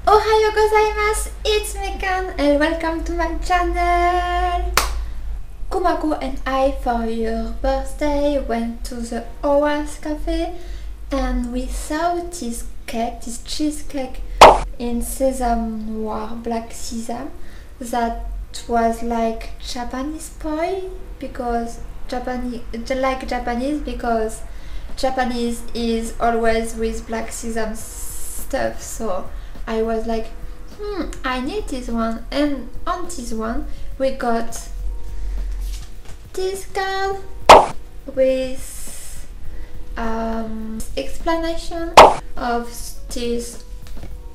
Ohayo gozaimasu! It's Megan and welcome to my channel! Kumako and I, for your birthday, went to the Owas Cafe and we saw this cheesecake in sesame noir, black sesame, that was like Japanese pie because Japanese is always with black sesame stuff, so I was like, I need this one, and on this one we got this card with explanation of this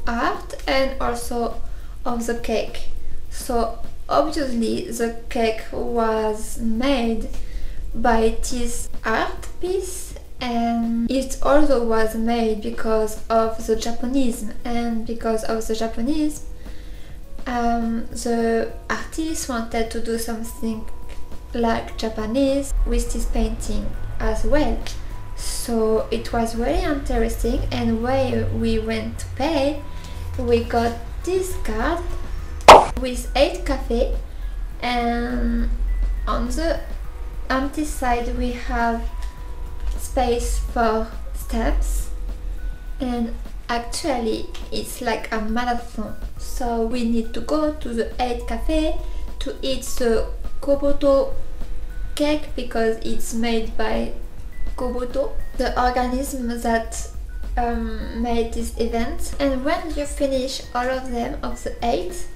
art and also of the cake. So obviously the cake was made by this art piece, and it also was made because of the Japanism, and because of the Japanism the artist wanted to do something like Japanese with this painting as well. So it was very interesting, and when we went to pay we got this card with 8 cafe, and on this side we have space for steps, and actually it's like a marathon, so we need to go to the 8 cafe to eat the Koboto cake because it's made by Koboto, the organism that made this event. And when you finish all of them, of the 8,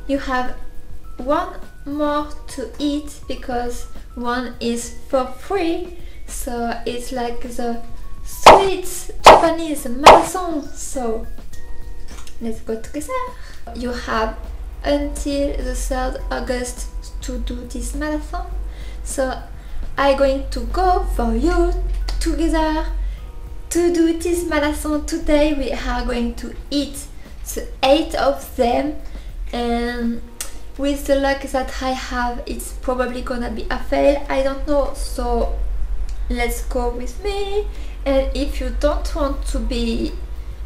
you have one more to eat because one is for free. So it's like the sweet Japanese marathon. So let's go together. You have until the 3rd August to do this marathon. So I'm going to go for you together to do this marathon. Today we are going to eat the 8 of them, and with the luck that I have, it's probably gonna be a fail, I don't know. So let's go with me. And if you don't want to be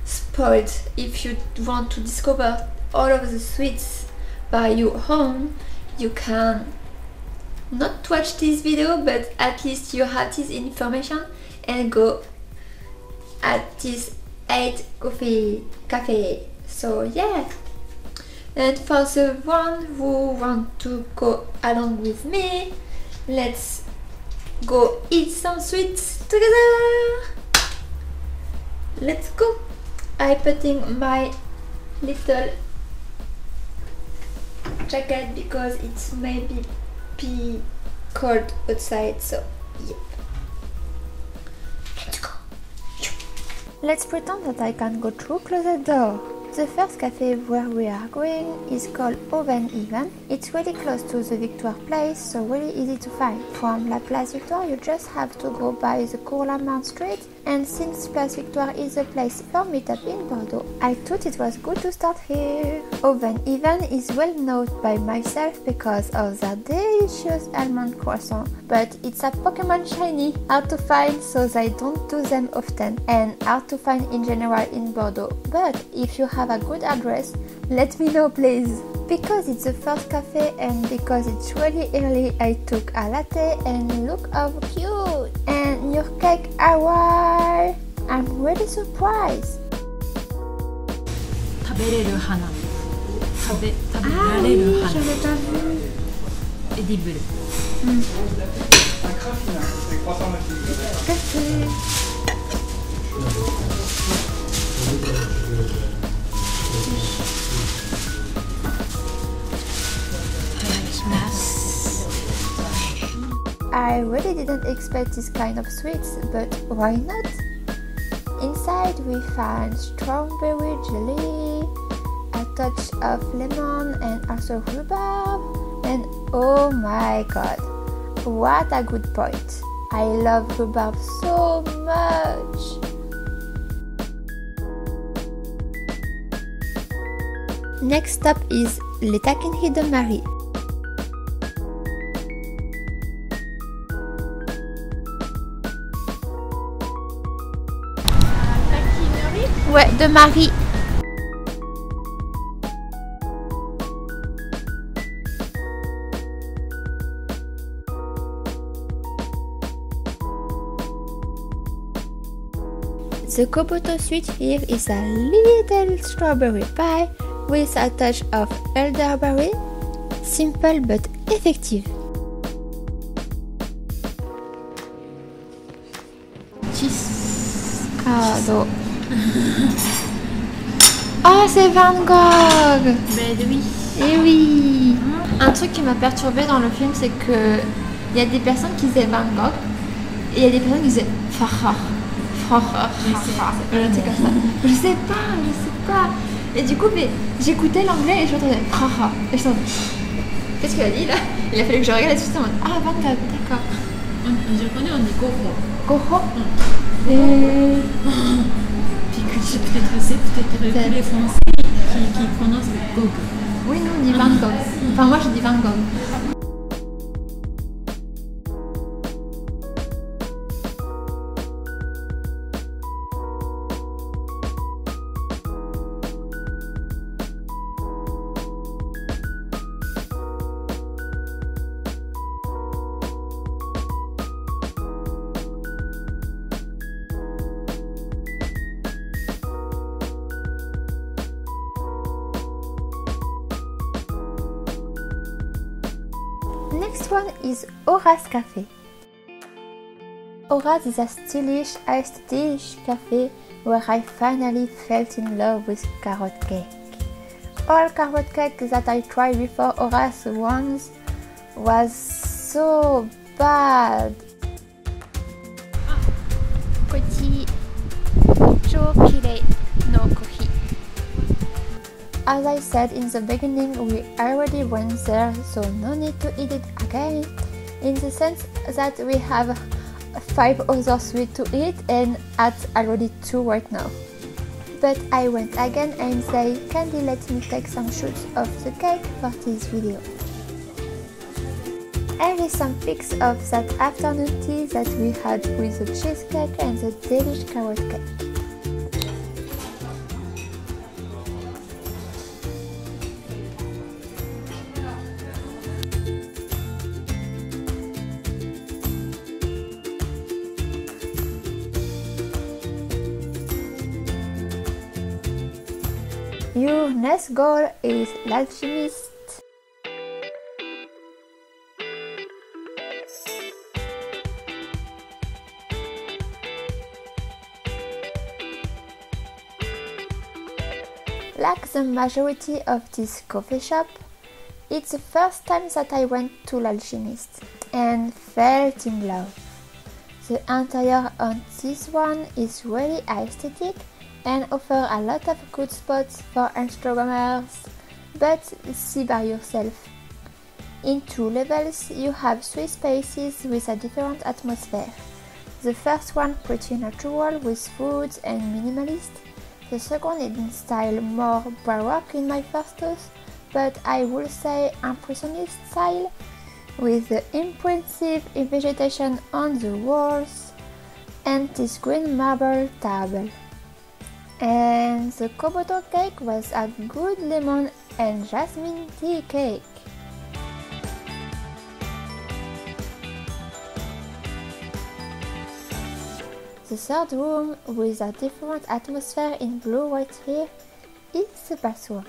spoiled, if you want to discover all of the sweets by your own, you can not watch this video, but at least you have this information and go at this 8 cafe. So yeah. And for the one who want to go along with me, let's go eat some sweets together. Let's go. I'm putting my little jacket because it's maybe cold outside, so yep. Let's go. Let's pretend that I can go through closet door. The first cafe where we are going is called Oven Even. It's really close to the Victoire Place, so really easy to find. From La Place Victoire you just have to go by the Cour-la-Marne Street, and since Place Victoire is a place for meetup in Bordeaux, I thought it was good to start here. Oven Even is well known by myself because of their delicious almond croissant, but it's a Pokemon shiny, hard to find, so I don't do them often, and hard to find in general in Bordeaux. But if you have a good address, let me know please. Because it's the first cafe and because it's really early, I took a latte, and look how cute! And your cake arrived! I'm really surprised! 食べれる花、食べられる花、エディブル。I really didn't expect this kind of sweets, but why not? Inside we find strawberry jelly, a touch of lemon, and also rhubarb. And oh my god, what a good point! I love rhubarb so much! Next stop is Les Taquineries de Marie. Ouais, de Marie. The Koboto sweet here is a little strawberry pie with a touch of elderberry, simple but effective. Cheese. Cadeau. Oh, c'est Van Gogh! Ben oui. Eh oui! Un truc qui m'a perturbée dans le film, c'est que il y a des personnes qui disaient Van Gogh et il y a des personnes qui disaient Farrar. Farrar. Un truc comme ça. Je sais pas. Et du coup, j'écoutais l'anglais et je m'entendais Farrar. Et je me disais, qu'est-ce qu'il a dit là? Il a fallu que je regarde et tout ça en mode ah, Van Gogh, d'accord. En japonais, on dit Goho. Goho? Puis peut-être que les Français qui prononcent Gogh. Oui, nous on dit Van Gogh. Enfin, moi je dis Van Gogh. Next one is Horace Cafe. Horace is a stylish iced tea cafe where I finally fell in love with carrot cake. All carrot cake that I tried before Horace once was so bad. Petit chocolate no coffee. As I said in the beginning, we already went there, so no need to eat it again, in the sense that we have 5 other sweets to eat and at already 2 right now. But I went again and say, Candy, let me take some shots of the cake for this video. Here is some pics of that afternoon tea that we had with the cheesecake and the delish carrot cake. Your next goal is L'Alchimiste. Like the majority of this coffee shop, it's the first time that I went to L'Alchimiste and fell in love. The interior on this one is really aesthetic and offer a lot of good spots for Instagrammers, but see by yourself. In 2 levels, you have 3 spaces with a different atmosphere. The first one pretty natural with foods and minimalist. The second is in style more baroque in my first thoughts, but I would say impressionist style, with the impressive vegetation on the walls and this green marble table. And the Koboto cake was a good lemon and jasmine tea cake. The third room with a different atmosphere in blue right here is the bathroom.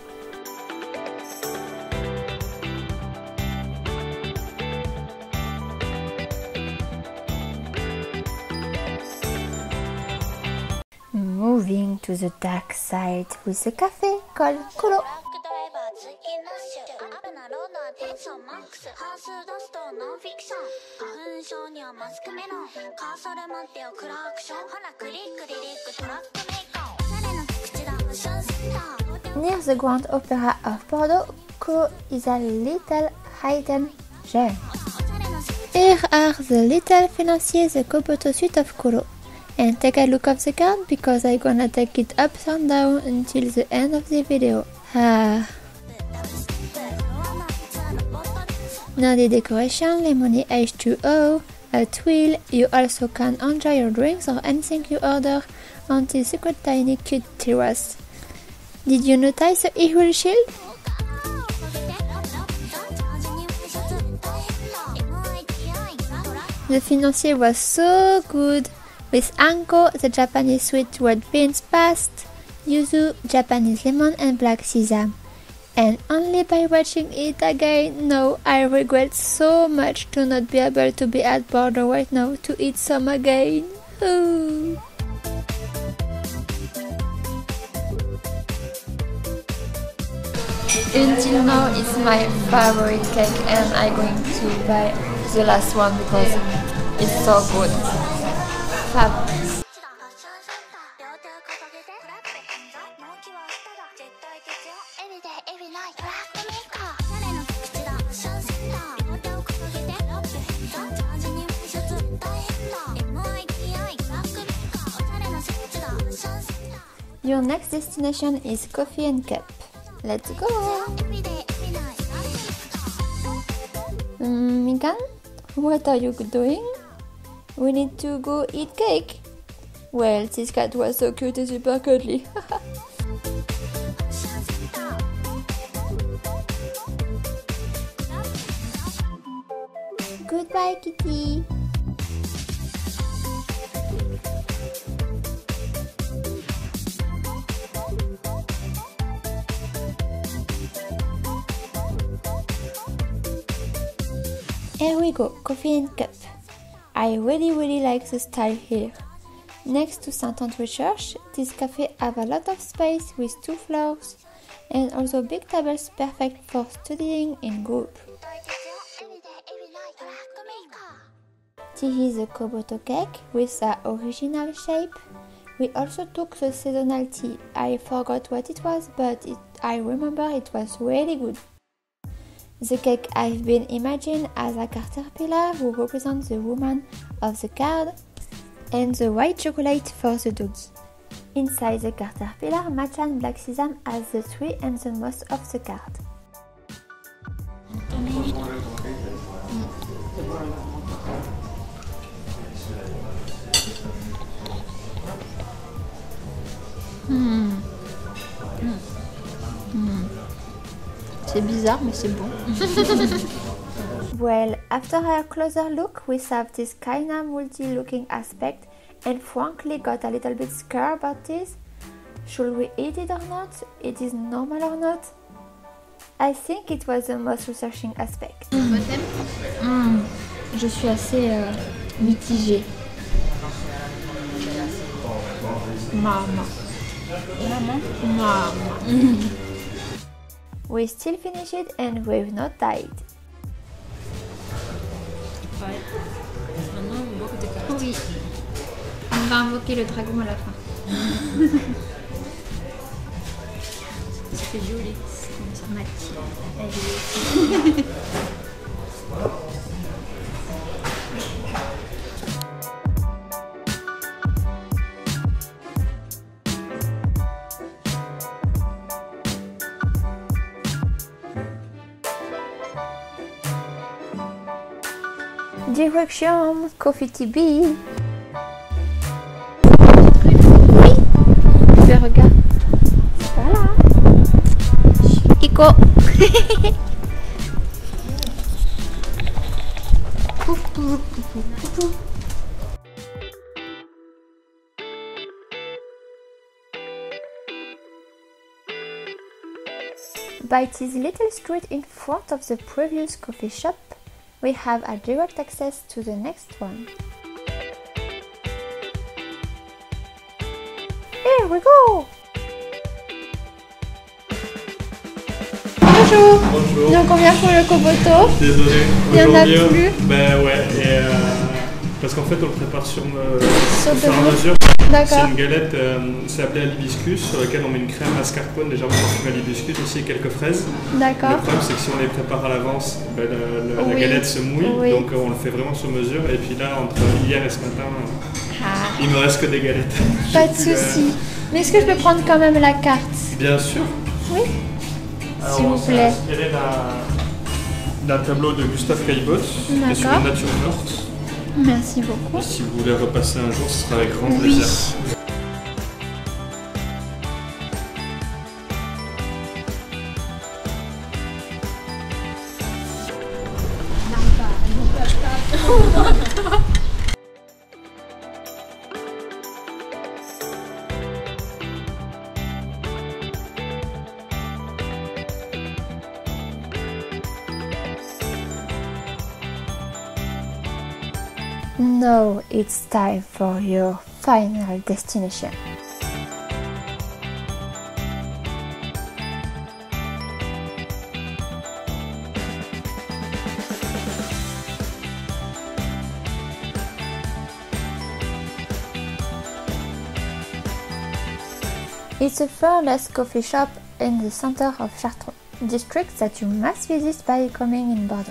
Moving to the dark side with a cafe called Kolo. Near the Grand Opera of Bordeaux, Kolo is a little hidden gem. Here are the little financiers, the Koboto suite of Kolo. And take a look of the card because I'm gonna take it up and down until the end of the video. Now the decoration, lemony H2O, a twill. You also can enjoy your drinks or anything you order on the secret tiny cute terrace. Did you notice the eagle shield? The financier was so good. with anko, the Japanese sweet red beans paste, yuzu, Japanese lemon and black sesame. And only by watching it again, now I regret so much to not be able to be at Bordeaux right now to eat some again. Ooh. Until now it's my favorite cake and I'm going to buy the last one because it's so good. Fab. Your next destination is Coffee and Cup. Let's go! Megan, what are you doing? We need to go eat cake. Well, this cat was so cute and super cuddly. Goodbye, kitty. Here we go, Coffee and Cup. I really like the style here. Next to Saint-André Church, this cafe have a lot of space with 2 floors and also big tables perfect for studying in group. This is a Koboto cake with the original shape. We also took the seasonal tea. I forgot what it was, but I remember it was really good. The cake I've been imagined as a caterpillar who represents the woman of the card and the white chocolate for the doggy. Inside the caterpillar, matcha and black sesame as the tree and the most of the card. C'est bizarre, mais c'est bon. Well, after a closer look, we saw this kinda multi-looking aspect and frankly got a little bit scared about this. Should we eat it or not? It is normal or not? I think it was the most researching aspect. Je suis assez mitigée. Maman. We still finish it and we've not died. Ouais. Maintenant, on voit que t'es cartes. Oui. On va invoquer le dragon à la fin. C'est joli. C'est comme ça. Mathilde. Direction Coffee TB. Oui, je regarde. Voilà. Ico. Coucou. By this little street in front of the previous coffee shop, we have a direct access to the next one. Here we go! Bonjour! Bonjour. Donc on vient pour le Koboto. Désolé. Il y en a Aujourd'hui, plus. Ben ouais, parce qu'en fait on le prépare sur Sur fur et à mesure. mesure. D'accord. C'est une galette, c'est appelé à l'hibiscus, sur laquelle on met une crème mascarpone légèrement parfumée à l'hibiscus, aussi et quelques fraises. D'accord. Le problème c'est que si on les prépare à l'avance, ben, la Oui. galette se mouille, Oui. donc on le fait vraiment sur mesure. Et puis là, entre hier et ce matin, Ah, il me reste que des galettes. pas de J'ai plus, souci. Mais est-ce que je peux prendre quand même la carte? Bien sûr. Oui. Alors, S'il vous on s'est plaît. inspiré d'un tableau de Gustave Caillebotte, qui est sur D'accord. la nature morte. Merci beaucoup. Et si vous voulez repasser un jour, ce sera avec grand Oui. plaisir. Now it's time for your final destination. It's a fearless coffee shop in the center of Chartres district that you must visit by coming in Bordeaux.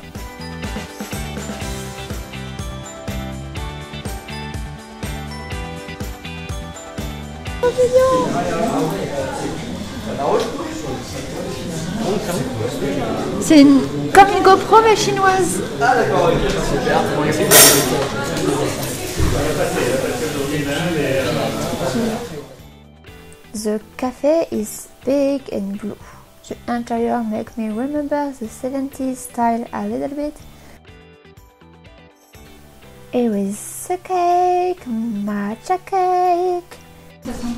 C'est comme une GoPro mais chinoise. Ah d'accord, super, The cafe is big and blue. The interior makes me remember the 70s style a little bit. Here is the cake, matcha cake.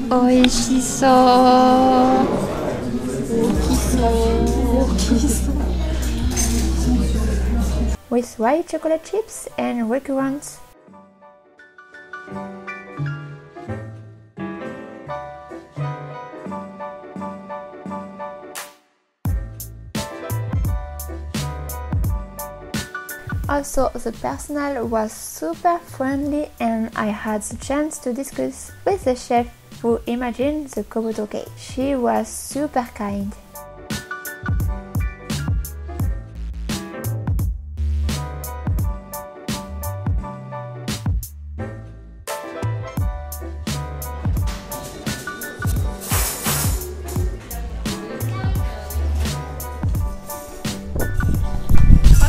Oishiso. With white chocolate chips and recurrents. Also, the personnel was super friendly and I had the chance to discuss with the chef who imagined the Komodo cake. She was super kind.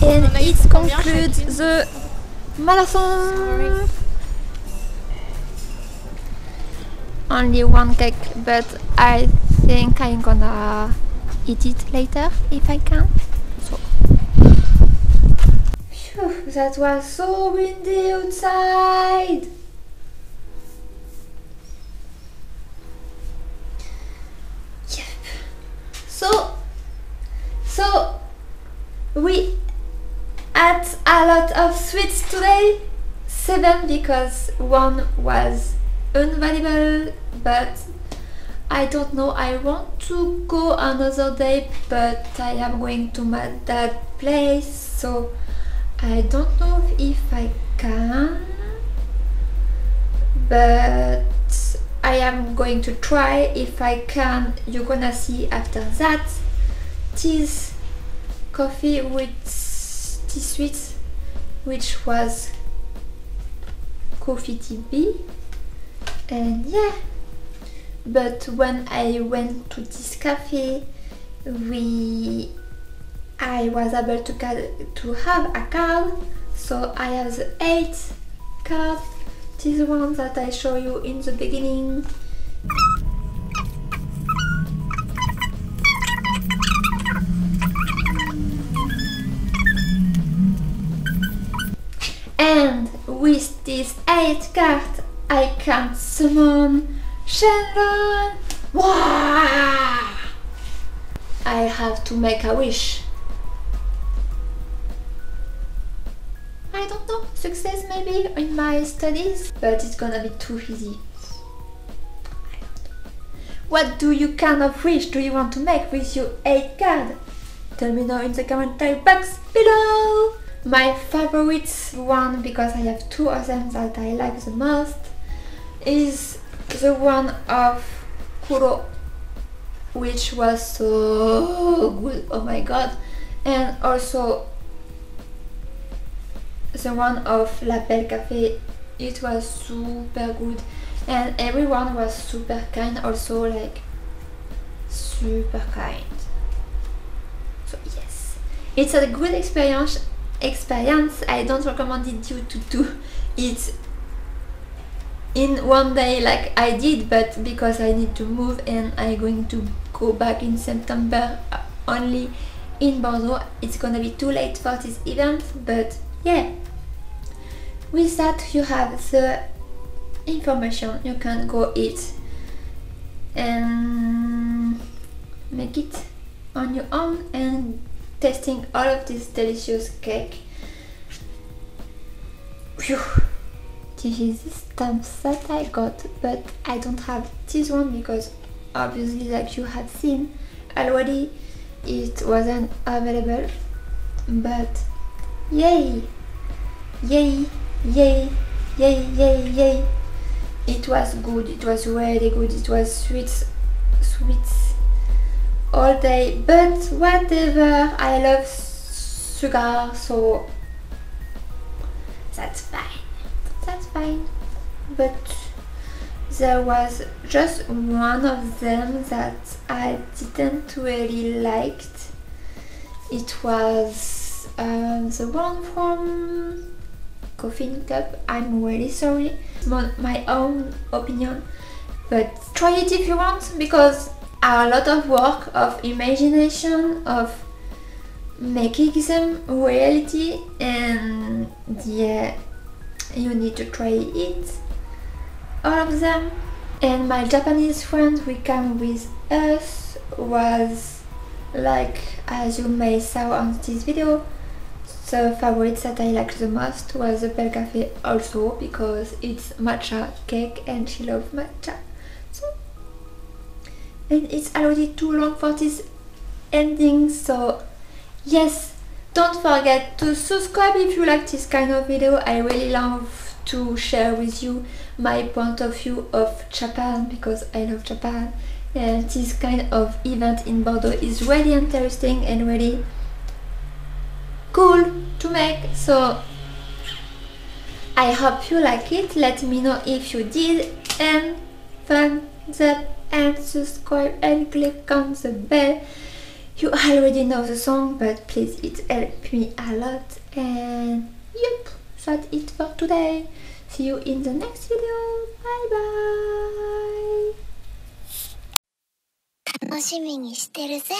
And it concludes the marathon. Only one cake, but I think I'm gonna eat it later if I can. So. Phew, that was so windy outside. Yep. So we ate a lot of sweets today. 7 because one was invaluable, but I don't know, I want to go another day, but I am going to my dad's place, so I don't know if I can, but I am going to try. If I can, you're gonna see after that. Tea's coffee with tea sweets, which was coffee tea bee. And yeah, but when I went to this cafe, I was able to have a card, so I have the 8th card. This one that I show you in the beginning. And with this 8th card, I can summon Shenlong. Wow! I have to make a wish. I don't know, success maybe in my studies, but it's gonna be too easy. I don't know. What do you kind of wish do you want to make with your 8 card? Tell me now in the commentary box below. My favorite one, because I have 2 of them that I like the most, is the one of Kuro, which was so good, oh my god, and also the one of La Belle Café. It was super good and everyone was super kind, also like super kind. So yes, it's a good experience. I don't recommend it you to do it in one day like I did, but because I need to move and I'm going to go back in September only in Bordeaux, it's gonna be too late for this event. But yeah, with that you have the information. You can go eat and make it on your own and tasting all of this delicious cake. Phew. this is the stamps that I got, but I don't have this one because obviously, like you have seen already, it wasn't available. But yay, yay, yay, yay, yay, yay. It was good, it was really good, it was sweet all day, but whatever, I love sugar, so that's fine. But there was just one of them that I didn't really liked. It was the one from Coffee Cup. I'm really sorry, it's my own opinion, but try it if you want, because a lot of work, of imagination, of making them reality, and yeah, you need to try it, all of them. And my Japanese friend who came with us was, like, as you may saw on this video, the favorite that I liked the most was the Belle Cafe, also because it's matcha cake and she loves matcha. So, and it's already too long for this ending, so yes, don't forget to subscribe if you like this kind of video. I really love to share with you my point of view of Japan, because I love Japan, and this kind of event in Bordeaux is really interesting and really cool to make. So I hope you like it. Let me know if you did, and thumbs up and subscribe and click on the bell. You already know the song, but please, it helped me a lot. And yep, that's it for today. See you in the next video. Bye bye. 楽しみにしてるぜ。